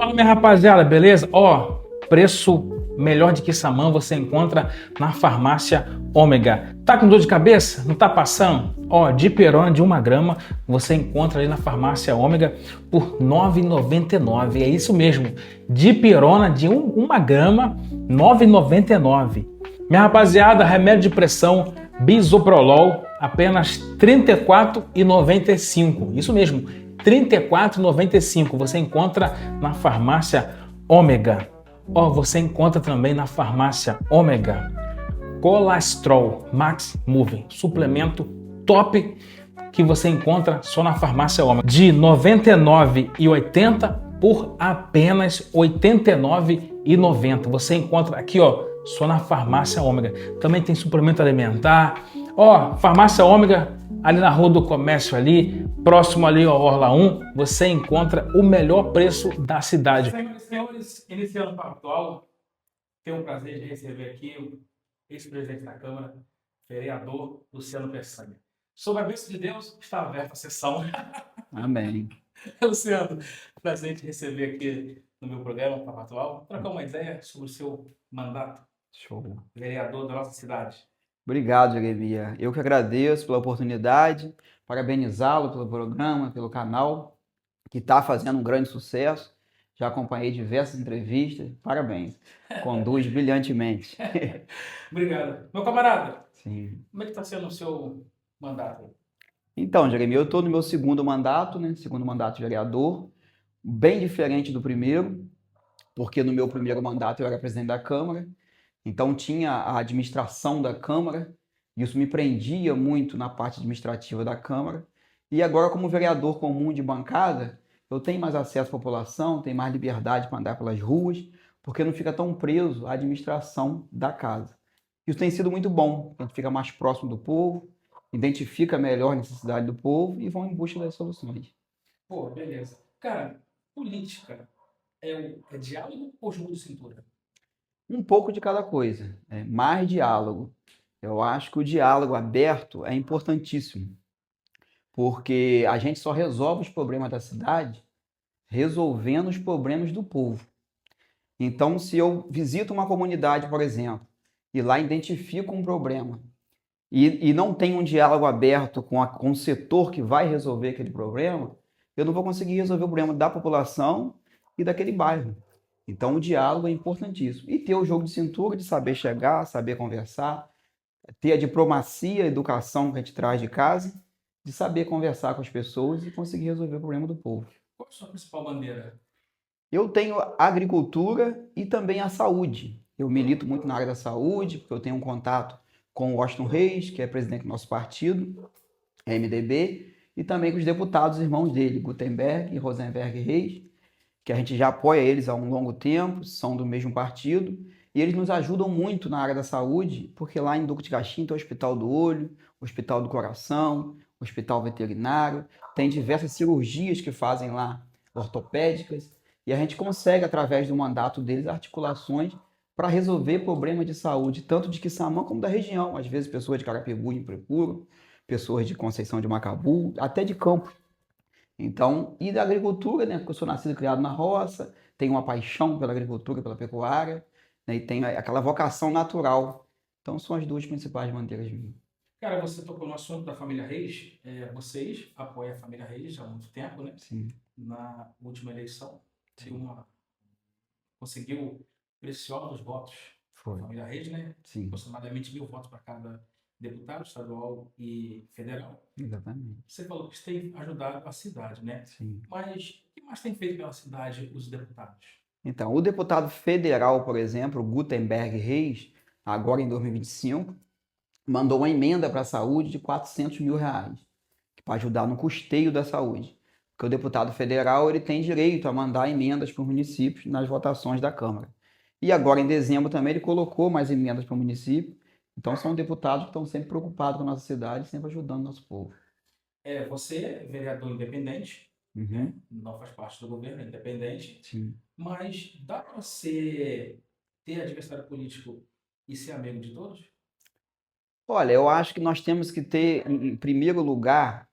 Fala, minha rapaziada, beleza? Ó, preço melhor de Quissamã você encontra na farmácia Ômega. Tá com dor de cabeça? Não tá passando? Ó, dipirona de 1 grama você encontra ali na farmácia Ômega por R$ 9,99. É isso mesmo, dipirona de 1 grama, R$ 9,99. Minha rapaziada, remédio de pressão Bisoprolol, apenas R$ 34,95. Isso mesmo, R$ 34,95 você encontra na farmácia Ômega. Ó, você encontra também na farmácia Ômega Colastrol Max Moving, suplemento top que você encontra só na farmácia Ômega, de R$ 99,80 por apenas R$ 89,90. Você encontra aqui, ó, só na farmácia Ômega. Também tem suplemento alimentar. Ó, farmácia Ômega, ali na Rua do Comércio, ali, próximo ali ao Orla 1, você encontra o melhor preço da cidade. Senhoras e senhores, iniciando o papo atual, tenho o prazer de receber aqui o ex-presidente da Câmara, vereador Luciano Peçanha. Sob a bênção de Deus, está aberta a sessão. Amém. Luciano, prazer te receber aqui no meu programa, Papo Atual, trocar uma ideia sobre o seu mandato, Show. vereador da nossa cidade. Obrigado, Jeremias. Eu que agradeço pela oportunidade, parabenizá-lo pelo programa, pelo canal, que está fazendo um grande sucesso. Já acompanhei diversas entrevistas. Parabéns. Conduz brilhantemente. Obrigado. Meu camarada, Sim. como é que está sendo o seu mandato? Então, Jeremias, eu estou no meu segundo mandato, né? Segundo mandato de vereador, bem diferente do primeiro, porque no meu primeiro mandato eu era presidente da Câmara. Então tinha a administração da Câmara, e isso me prendia muito na parte administrativa da Câmara. E agora, como vereador comum de bancada, eu tenho mais acesso à população, tenho mais liberdade para andar pelas ruas, porque não fica tão preso à administração da casa. Isso tem sido muito bom, a gente fica mais próximo do povo, identifica melhor a necessidade do povo e vão em busca das soluções. Pô, beleza. Cara, política é diálogo ou jogo de cintura? Um pouco de cada coisa, mais diálogo. Eu acho que o diálogo aberto é importantíssimo, porque a gente só resolve os problemas da cidade resolvendo os problemas do povo. Então, se eu visito uma comunidade, por exemplo, e lá identifico um problema e não tem um diálogo aberto com o setor que vai resolver aquele problema, eu não vou conseguir resolver o problema da população e daquele bairro. Então, o diálogo é importantíssimo. E ter o jogo de cintura, de saber chegar, saber conversar, ter a diplomacia, a educação que a gente traz de casa, de saber conversar com as pessoas e conseguir resolver o problema do povo. Qual é a sua principal bandeira? Eu tenho a agricultura e também a saúde. Eu milito muito na área da saúde, porque eu tenho um contato com o Washington Reis, que é presidente do nosso partido, MDB, e também com os deputados irmãos dele, Gutenberg e Rosenberg Reis, que a gente já apoia eles há um longo tempo, são do mesmo partido, e eles nos ajudam muito na área da saúde, porque lá em Duque de Caxias tem o Hospital do Olho, o Hospital do Coração, o Hospital Veterinário, tem diversas cirurgias que fazem lá, ortopédicas, e a gente consegue, através do mandato deles, articulações para resolver problemas de saúde, tanto de Quissamã como da região. Às vezes pessoas de Carapicuíba me procuram, pessoas de Conceição de Macabu, até de Campo. Então, e da agricultura, né? Porque eu sou nascido e criado na roça, tenho uma paixão pela agricultura, pela pecuária, né? E tenho aquela vocação natural. Então, são as duas principais bandeiras minhas. Cara, você tocou no assunto da família Reis. Vocês apoiam a família Reis há muito tempo, né? Sim, Na última eleição, sim, conseguiu preciosos votos da foi. família Reis, né? Sim, Aproximadamente 1.000 votos para cada deputado estadual e federal. exatamente. Você falou que isso tem ajudado a cidade, né? Sim. Mas o que mais tem feito pela cidade os deputados? Então, o deputado federal, por exemplo, Gutenberg Reis, agora em 2025, mandou uma emenda para a saúde de R$ 400 mil, para ajudar no custeio da saúde. Porque o deputado federal ele tem direito a mandar emendas para os municípios nas votações da Câmara. E agora, em dezembro, também ele colocou mais emendas para o município. Então, são deputados que estão sempre preocupados com a nossa cidade, sempre ajudando o nosso povo. Você é vereador independente, Uhum. não faz parte do governo, é independente, Sim. mas dá para você ter adversário político e ser amigo de todos? Olha, eu acho que nós temos que ter, em primeiro lugar,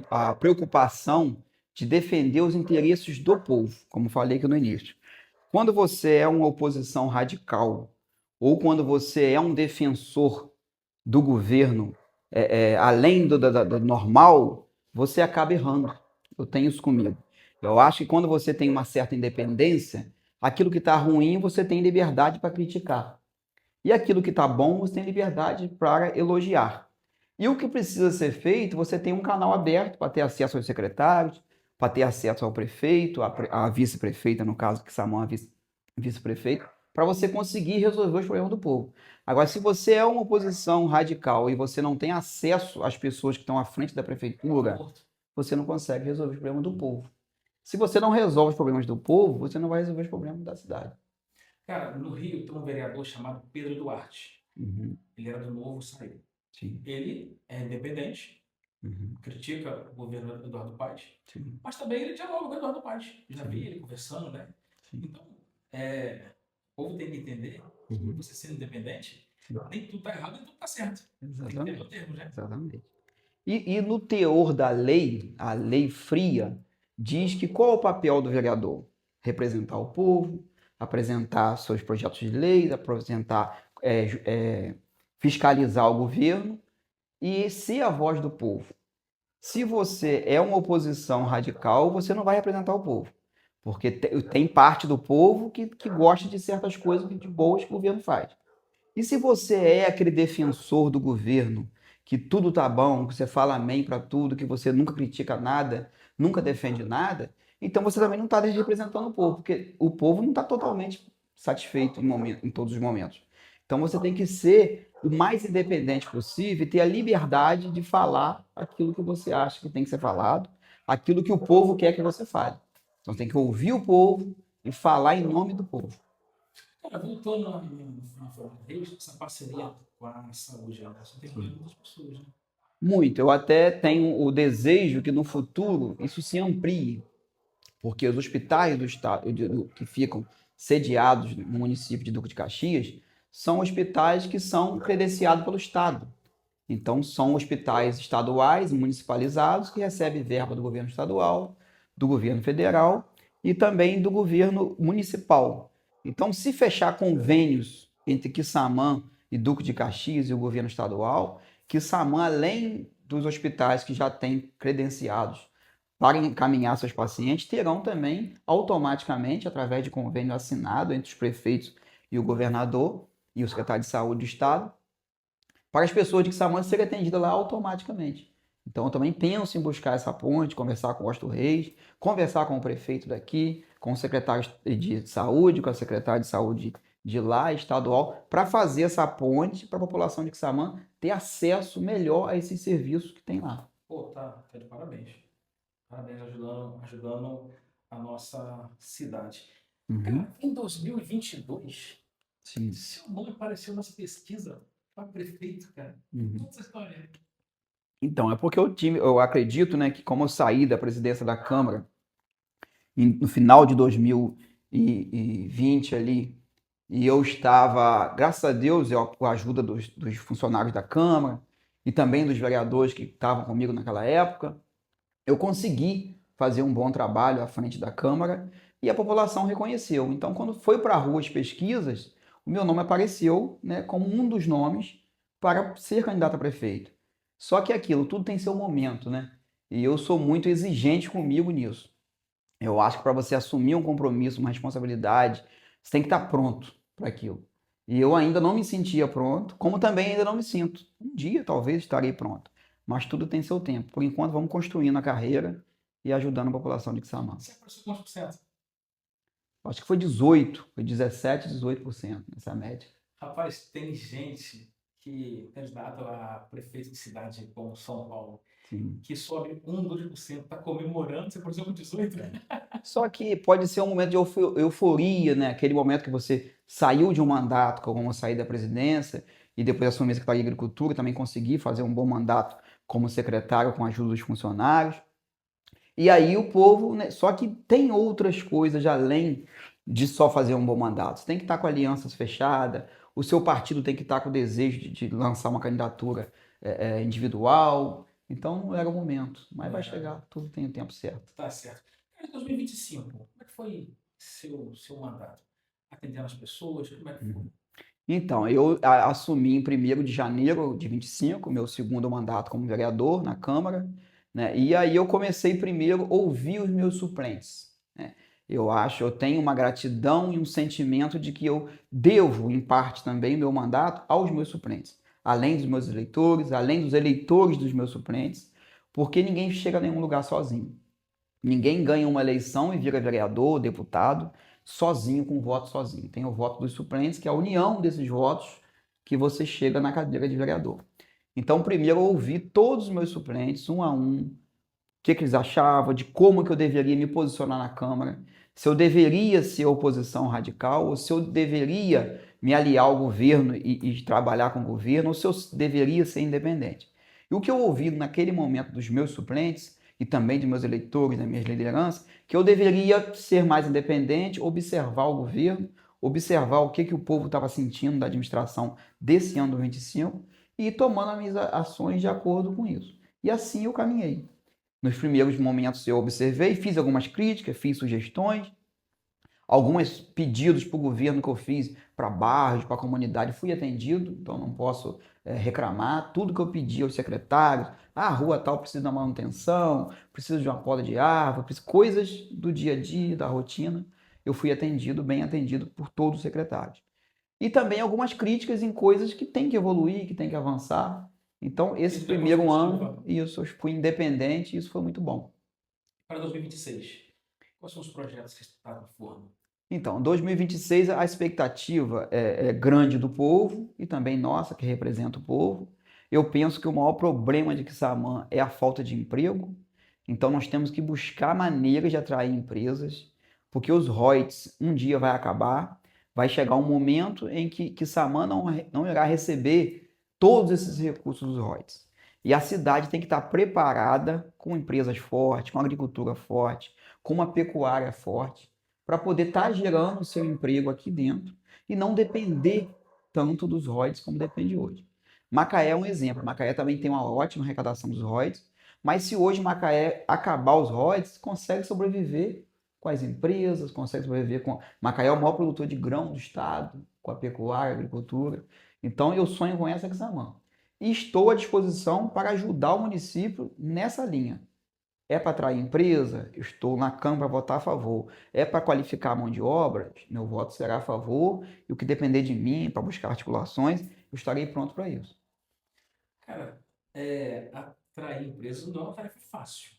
a preocupação de defender os interesses do povo, como falei aqui no início. Quando você é uma oposição radical, ou quando você é um defensor do governo, além do normal, você acaba errando. Eu tenho isso comigo. Eu acho que quando você tem uma certa independência, aquilo que está ruim você tem liberdade para criticar. E aquilo que está bom você tem liberdade para elogiar. E o que precisa ser feito, você tem um canal aberto para ter acesso aos secretários, para ter acesso ao prefeito, à vice-prefeita, no caso que Samão é vice-prefeito, para você conseguir resolver os problemas do povo. Agora, se você é uma oposição radical e você não tem acesso às pessoas que estão à frente da prefeitura, você não consegue resolver os problemas do povo. Se você não resolve os problemas do povo, você não vai resolver os problemas da cidade. Cara, no Rio tem um vereador chamado Pedro Duarte. Ele era do Novo, saiu. Sim. Ele é independente, critica o governo do Eduardo Paes, Sim. mas também ele dialoga com o Eduardo Paes. Já vi ele conversando, né? Sim. Então, o povo tem que entender que você sendo independente, nem tudo tá errado, nem tudo tá certo. Exatamente. Tem que ter o termo, né? Exatamente. E no teor da lei, a lei fria, diz que qual é o papel do vereador? Representar o povo, apresentar seus projetos de lei, apresentar, fiscalizar o governo e ser a voz do povo. Se você é uma oposição radical, você não vai representar o povo. Porque tem parte do povo que gosta de certas coisas de boas que o governo faz. E se você é aquele defensor do governo, que tudo tá bom, que você fala amém para tudo, que você nunca critica nada, nunca defende nada, então você também não está representando o povo, porque o povo não está totalmente satisfeito em todos os momentos. Então você tem que ser o mais independente possível e ter a liberdade de falar aquilo que você acha que tem que ser falado, aquilo que o povo quer que você fale. Então você tem que ouvir o povo e falar em nome do povo. Cara, voltando na Reis, essa parceria com a saúde, você tem muitas pessoas, né? Muito. Eu até tenho o desejo que no futuro isso se amplie, porque os hospitais do estado que ficam sediados no município de Duque de Caxias são hospitais que são credenciados pelo Estado. Então, são hospitais estaduais, municipalizados, que recebem verba do governo estadual, do governo federal e também do governo municipal. Então, se fechar convênios entre Quissamã e Duque de Caxias e o governo estadual, Quissamã, além dos hospitais que já têm credenciados para encaminhar seus pacientes, terão também automaticamente, através de convênio assinado entre os prefeitos e o governador e o secretário de saúde do estado, para as pessoas de Quissamã serem atendidas lá automaticamente. Então, eu também penso em buscar essa ponte, conversar com o Washington Reis, conversar com o prefeito daqui, com o secretário de saúde, com a secretária de saúde de lá, estadual, para fazer essa ponte para a população de Quissamã ter acesso melhor a esses serviços que tem lá. Pô, tá de parabéns. Parabéns ajudando a nossa cidade. Cara, em 2022, Sim. seu nome apareceu nessa pesquisa para prefeito, cara. Conta essa história. Então, é porque eu acredito, né, que como eu saí da presidência da Câmara no final de 2020 ali, e eu estava, graças a Deus, com a ajuda dos funcionários da Câmara e também dos vereadores que estavam comigo naquela época, eu consegui fazer um bom trabalho à frente da Câmara e a população reconheceu. Então, quando foi para a rua as pesquisas, o meu nome apareceu, né, como um dos nomes para ser candidato a prefeito. Só que aquilo, tudo tem seu momento, né? E eu sou muito exigente comigo nisso. Eu acho que para você assumir um compromisso, uma responsabilidade, você tem que estar pronto para aquilo. E eu ainda não me sentia pronto, como também ainda não me sinto. Um dia talvez estarei pronto, mas tudo tem seu tempo. Por enquanto, vamos construindo a carreira e ajudando a população de Quissamã. Você apareceu com quantos por cento? Acho que foi 18, foi 17, 18% nessa média. Rapaz, tem gente que candidata a prefeito de cidade como São Paulo, Sim. que sobe 1, 2%, está comemorando, você apareceu com 18%, né? Só que pode ser um momento de euforia, né? Aquele momento que você saiu de um mandato, como eu saí da presidência, e depois assumi a Secretaria de Agricultura, também consegui fazer um bom mandato como secretário com a ajuda dos funcionários. E aí o povo, né? Só que tem outras coisas além de só fazer um bom mandato. Você tem que estar com alianças fechadas, o seu partido tem que estar com o desejo de lançar uma candidatura individual. Então não era o momento, mas vai É. chegar, tudo tem o tempo certo. Tá certo. Cara, em 2025, como é que foi seu mandato? Atendendo as pessoas, como é que foi? Então, eu assumi em 1º de janeiro de 25, meu segundo mandato como vereador na Câmara, né? E aí eu comecei primeiro a ouvir os meus suplentes, né? Eu tenho uma gratidão e um sentimento de que eu devo, em parte também, meu mandato aos meus suplentes, além dos meus eleitores, além dos eleitores dos meus suplentes, porque ninguém chega a nenhum lugar sozinho. Ninguém ganha uma eleição e vira vereador, deputado, sozinho, com voto sozinho. Tem o voto dos suplentes, que é a união desses votos que você chega na cadeira de vereador. Então, primeiro eu ouvi todos os meus suplentes, um a um, o que eles achavam, de como que eu deveria me posicionar na Câmara, se eu deveria ser oposição radical, ou se eu deveria me aliar ao governo e trabalhar com o governo, ou se eu deveria ser independente. E o que eu ouvi naquele momento dos meus suplentes, e também de meus eleitores, das minhas lideranças, que eu deveria ser mais independente, observar o governo, observar o que o povo estava sentindo da administração desse ano do 25 e ir tomando as minhas ações de acordo com isso. E assim eu caminhei. Nos primeiros momentos eu observei, fiz algumas críticas, fiz sugestões, alguns pedidos para o governo que eu fiz para bairros, para a comunidade, fui atendido, então não posso reclamar. Tudo que eu pedi aos secretários, a rua tal precisa de uma manutenção, precisa de uma poda de árvore, coisas do dia a dia, da rotina, eu fui atendido, bem atendido por todos os secretários. E também algumas críticas em coisas que tem que evoluir, que tem que avançar. Então, esse Isso é primeiro ano, construtiva. isso, eu fui independente e isso foi muito bom. Para 2026, quais são os projetos que estão no forno? Então, 2026, a expectativa é grande do povo e também nossa, que representa o povo. Eu penso que o maior problema de Quissamã é a falta de emprego. Então, nós temos que buscar maneiras de atrair empresas, porque os royalties um dia vai acabar. Vai chegar um momento em que Quissamã não irá receber todos esses recursos dos royalties. E a cidade tem que estar preparada com empresas fortes, com agricultura forte, com uma pecuária forte, para poder estar gerando o seu emprego aqui dentro e não depender tanto dos royalties como depende hoje. Macaé é um exemplo. Macaé também tem uma ótima arrecadação dos royalties, mas se hoje Macaé acabar os royalties, consegue sobreviver com as empresas, consegue sobreviver com... Macaé é o maior produtor de grão do estado, com a pecuária, a agricultura. Então eu sonho com essa Quissamã. E estou à disposição para ajudar o município nessa linha. É para atrair empresa? Eu estou na Câmara para votar a favor. É para qualificar a mão de obra? Meu voto será a favor. E o que depender de mim, para buscar articulações, eu estarei pronto para isso. Cara, atrair empresas não é uma tarefa fácil.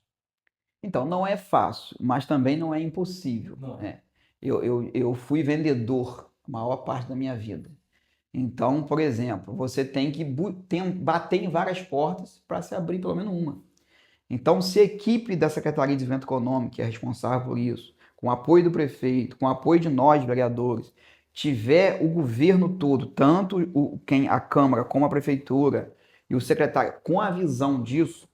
Então, não é fácil, mas também não é impossível. Não. Né? Eu fui vendedor a maior parte da minha vida. Então, por exemplo, você tem que bater em várias portas para se abrir pelo menos uma. Então, se a equipe da Secretaria de Desenvolvimento Econômico, que é responsável por isso, com o apoio do prefeito, com o apoio de nós, vereadores, tiver o governo todo, tanto a Câmara como a Prefeitura e o secretário com a visão disso,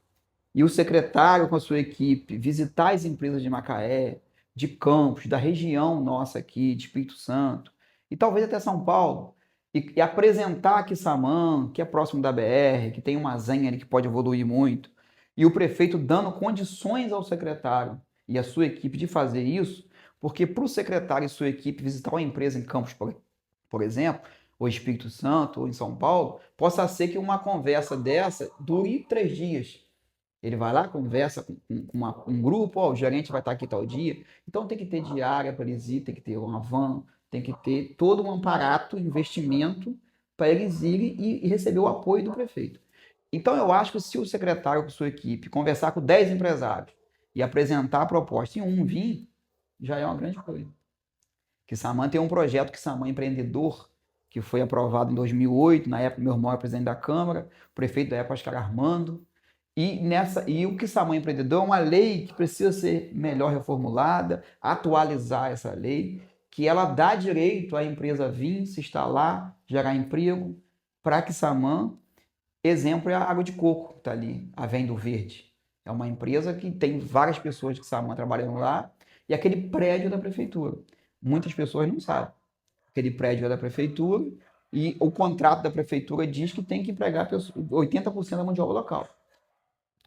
e o secretário com a sua equipe visitar as empresas de Macaé, de Campos, da região nossa aqui, de Espírito Santo, e talvez até São Paulo, e apresentar Quissamã, que é próximo da BR, que tem uma zenha ali que pode evoluir muito, e o prefeito dando condições ao secretário e à sua equipe de fazer isso, porque para o secretário e sua equipe visitar uma empresa em Campos, por exemplo, ou Espírito Santo, ou em São Paulo, possa ser que uma conversa dessa dure 3 dias. Ele vai lá, conversa com um grupo, ó, o gerente vai estar aqui tal dia. Então tem que ter diária para eles ir, tem que ter uma van, tem que ter todo um aparato, investimento para eles irem e receber o apoio do prefeito. Então eu acho que se o secretário com sua equipe conversar com 10 empresários e apresentar a proposta e um vir, já é uma grande coisa. Quissamã tem um projeto Quissamã Empreendedor, que foi aprovado em 2008, na época meu irmão era presidente da Câmara, o prefeito da época, Oscar Armando, e o Quissamã Empreendedor é uma lei que precisa ser melhor reformulada, atualizar essa lei, que ela dá direito à empresa vir, se instalar, gerar emprego para Quissamã. Exemplo é a Água de Coco, que está ali, a Vendo Verde. É uma empresa que tem várias pessoas de Quissamã trabalhando lá, e aquele prédio é da prefeitura. Muitas pessoas não sabem. Aquele prédio é da prefeitura, e o contrato da prefeitura diz que tem que empregar 80% da mão de obra local.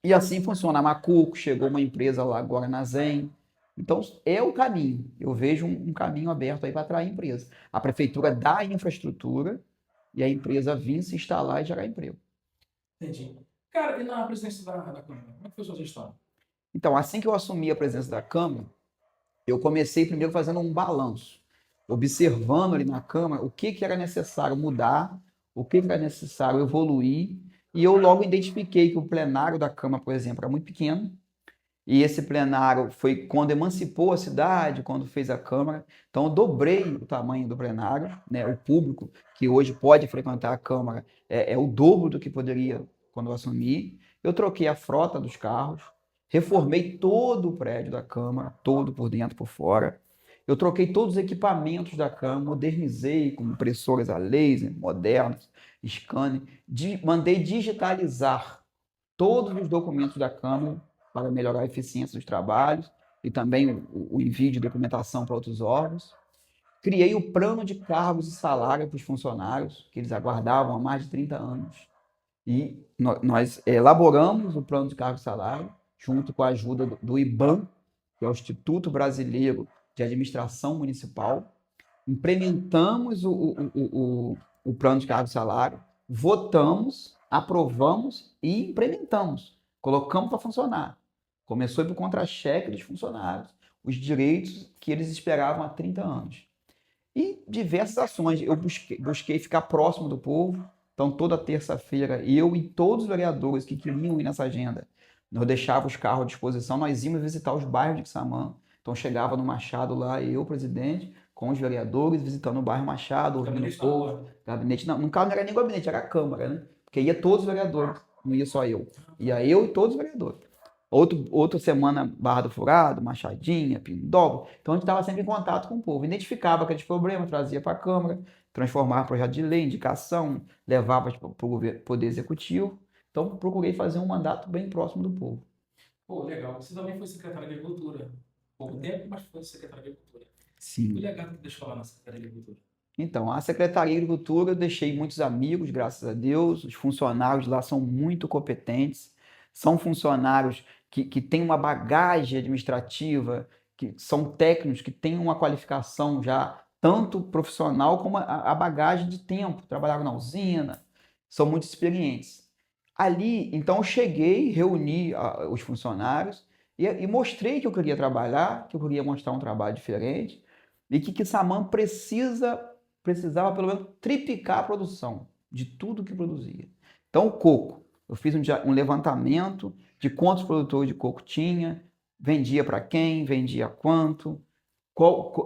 E assim funciona. A Macuco, chegou uma empresa lá agora na Zen. Então, é o caminho. Eu vejo um caminho aberto aí para atrair empresa. A prefeitura dá a infraestrutura e a empresa vir se instalar e gerar emprego. Entendi. Cara, e na presidência da Câmara, como é que foi a sua gestão? Então, assim que eu assumi a presença da Câmara, eu comecei primeiro fazendo um balanço, observando ali na Câmara o que era necessário mudar, o que era necessário evoluir, e eu logo identifiquei que o plenário da Câmara, por exemplo, era muito pequeno, e esse plenário foi quando emancipou a cidade, quando fez a Câmara. Então, eu dobrei o tamanho do plenário, né? O público que hoje pode frequentar a Câmara é o dobro do que poderia quando eu assumi. Eu troquei a frota dos carros, reformei todo o prédio da Câmara, todo por dentro, por fora. Eu troquei todos os equipamentos da Câmara, modernizei com impressoras a laser, modernas, scanner, mandei digitalizar todos os documentos da Câmara para melhorar a eficiência dos trabalhos e também o envio de documentação para outros órgãos. Criei o plano de cargos e salário para os funcionários, que eles aguardavam há mais de 30 anos. E nós elaboramos o plano de cargo e salário, junto com a ajuda do IBAM, que é o Instituto Brasileiro de Administração Municipal. Implementamos o plano de cargo e salário, votamos, aprovamos e implementamos. Colocamos para funcionar. Começou a ir para o contra-cheque dos funcionários, os direitos que eles esperavam há 30 anos. E diversas ações. Eu busquei ficar próximo do povo. Então, toda terça-feira, eu e todos os vereadores que queriam ir nessa agenda, nós deixávamos os carros à disposição, nós íamos visitar os bairros de Quissamã. Então, chegava no Machado lá, eu, presidente, com os vereadores, visitando o bairro Machado, ouvindo o povo. Gabinete, não, no caso não era nem gabinete, era a Câmara, né? Porque ia todos os vereadores, não ia só eu. Ia eu e todos os vereadores. Outra semana, Barra do Furado, Machadinha, Pindoba. Então a gente estava sempre em contato com o povo, identificava aqueles problemas, trazia para a Câmara, transformava projeto de lei, indicação, levava para o Poder Executivo. Então procurei fazer um mandato bem próximo do povo. Pô, legal. Você também foi secretário de Agricultura. Pouco tempo, mas foi secretário de Agricultura. Sim. O legado que deixou lá na Secretaria de Agricultura? Então, a Secretaria de Agricultura eu deixei muitos amigos, graças a Deus. Os funcionários lá são muito competentes. São funcionários que têm uma bagagem administrativa, que são técnicos, que têm uma qualificação já tanto profissional como a bagagem de tempo. Trabalharam na usina, são muito experientes. Ali, então, eu cheguei, reuni os funcionários e mostrei que eu queria trabalhar, que eu queria mostrar um trabalho diferente e que Quissamã precisava pelo menos triplicar a produção de tudo que produzia. Então, o coco. Eu fiz um levantamento de quantos produtores de coco tinha, vendia para quem, vendia quanto,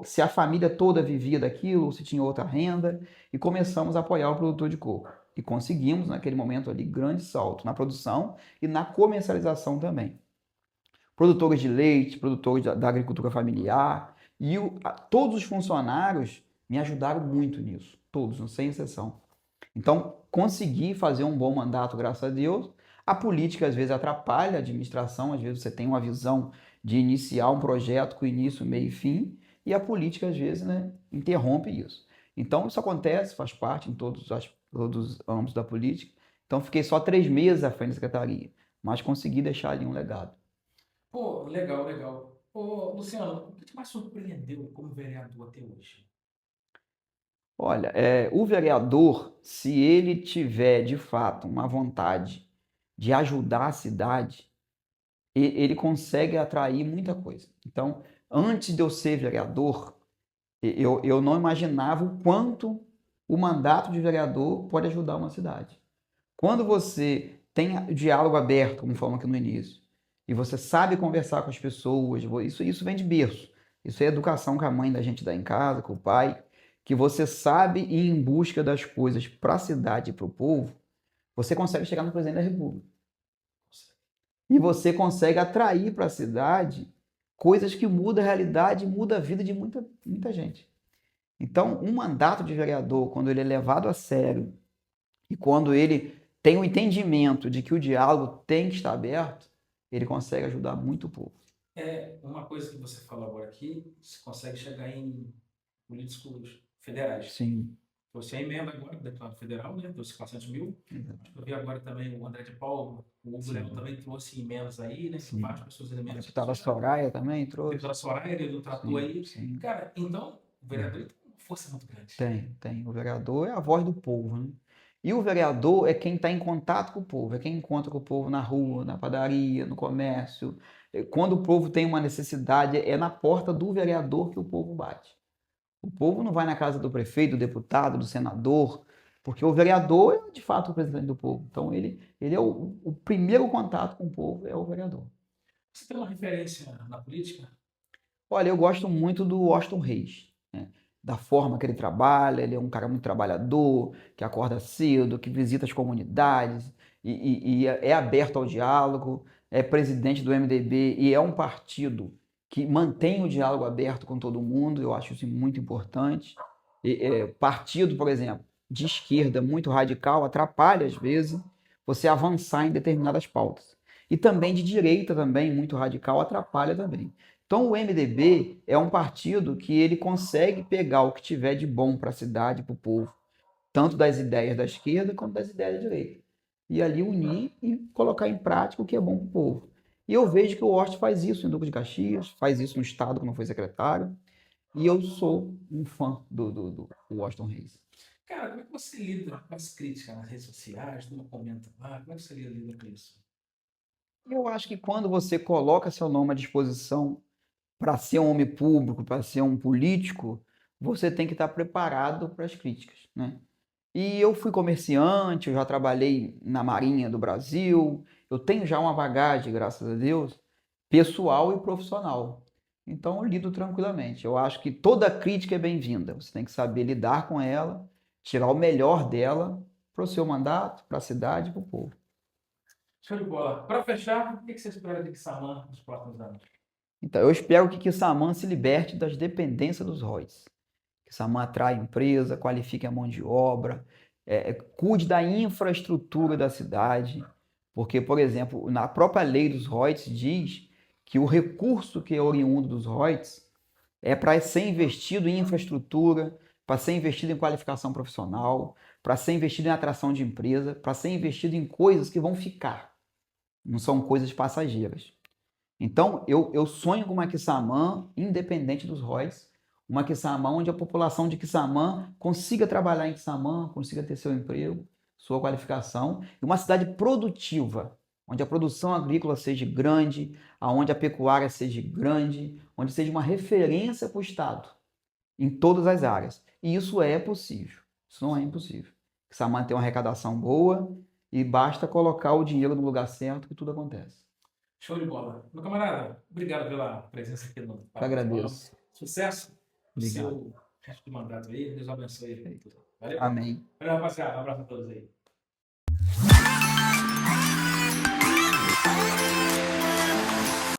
se a família toda vivia daquilo, ou se tinha outra renda, e começamos a apoiar o produtor de coco. E conseguimos, naquele momento ali, grande salto na produção e na comercialização também. Produtores de leite, produtores da agricultura familiar, e todos os funcionários me ajudaram muito nisso, todos, sem exceção. Então, consegui fazer um bom mandato, graças a Deus. A política, às vezes, atrapalha a administração, às vezes você tem uma visão de iniciar um projeto com início, meio e fim, e a política, às vezes, né, interrompe isso. Então, isso acontece, faz parte em todos os âmbitos da política. Então, fiquei só 3 meses à frente da secretaria, mas consegui deixar ali um legado. Pô, legal, legal. Pô, Luciano, o que te mais surpreendeu como vereador até hoje? Olha, o vereador, se ele tiver de fato uma vontade de ajudar a cidade, ele consegue atrair muita coisa. Então, antes de eu ser vereador, eu não imaginava o quanto o mandato de vereador pode ajudar uma cidade. Quando você tem diálogo aberto, como falamos aqui no início, e você sabe conversar com as pessoas, isso vem de berço. Isso é educação que a mãe da gente dá em casa, com o pai, que você sabe ir em busca das coisas para a cidade e para o povo, você consegue chegar no presidente da República. E você consegue atrair para a cidade coisas que mudam a realidade e mudam a vida de muita, muita gente. Então, um mandato de vereador, quando ele é levado a sério e quando ele tem o entendimento de que o diálogo tem que estar aberto, ele consegue ajudar muito o povo. Uma coisa que você falou agora aqui, você consegue chegar em políticos federais. Sim. Você é emenda agora, deputado federal, né? Trouxe 400 mil. Eu vi agora também o André de Paulo, o Hugo Leão também trouxe emendas aí, né? Sim. Várias pessoas emendas. A deputada Soraya também trouxe. A deputada Soraya, ele não tratou aí. Sim. Cara, então, o vereador tem uma força muito grande. Tem. O vereador é a voz do povo, né? E o vereador é quem está em contato com o povo, é quem encontra com o povo na rua, na padaria, no comércio. Quando o povo tem uma necessidade, é na porta do vereador que o povo bate. O povo não vai na casa do prefeito, do deputado, do senador, porque o vereador é de fato o presidente do povo. Então ele é o primeiro contato com o povo é o vereador. Você tem uma referência na política? Olha, eu gosto muito do Washington Reis, né? Da forma que ele trabalha, ele é um cara muito trabalhador, que acorda cedo, que visita as comunidades e é aberto ao diálogo, é presidente do MDB e é um partido que mantém o diálogo aberto com todo mundo, eu acho isso muito importante. Partido, por exemplo, de esquerda muito radical atrapalha às vezes você avançar em determinadas pautas. E também de direita também muito radical atrapalha também. Então o MDB é um partido que ele consegue pegar o que tiver de bom para a cidade, para o povo, tanto das ideias da esquerda quanto das ideias da direita. E ali unir e colocar em prática o que é bom para o povo. E eu vejo que o Hort faz isso em Duque de Caxias, faz isso no Estado quando foi secretário, e eu sou um fã do Washington Reis. Cara, como é que você lida com as críticas nas redes sociais, não comenta lá, como é que você lida com isso? Eu acho que quando você coloca seu nome à disposição para ser um homem público, para ser um político, você tem que estar preparado para as críticas, né? E eu fui comerciante, eu já trabalhei na Marinha do Brasil, eu tenho já uma bagagem, graças a Deus, pessoal e profissional. Então eu lido tranquilamente. Eu acho que toda crítica é bem-vinda. Você tem que saber lidar com ela, tirar o melhor dela para o seu mandato, para a cidade e para o povo. Show de bola. Para fechar, o que você espera de Quissamã nos próximos anos? Então, eu espero que Quissamã se liberte das dependências dos royalties. Quissamã atrai empresa, qualifique a mão de obra, cuide da infraestrutura da cidade, porque, por exemplo, na própria lei dos royalties diz que o recurso que é oriundo dos royalties é para ser investido em infraestrutura, para ser investido em qualificação profissional, para ser investido em atração de empresa, para ser investido em coisas que vão ficar, não são coisas passageiras. Então, eu sonho com uma Quissamã independente dos royalties, uma Quissamã onde a população de Quissamã consiga trabalhar em Quissamã, consiga ter seu emprego, sua qualificação, e uma cidade produtiva, onde a produção agrícola seja grande, onde a pecuária seja grande, onde seja uma referência para o Estado, em todas as áreas. E isso é possível, isso não é impossível. Quissamã tem uma arrecadação boa e basta colocar o dinheiro no lugar certo que tudo acontece. Show de bola. Meu camarada, obrigado pela presença aqui no Eu agradeço. Sucesso no Obrigado. seu resto de mandato aí. Deus abençoe. Valeu. Amém. Valeu, rapaziada. Um abraço a todos aí.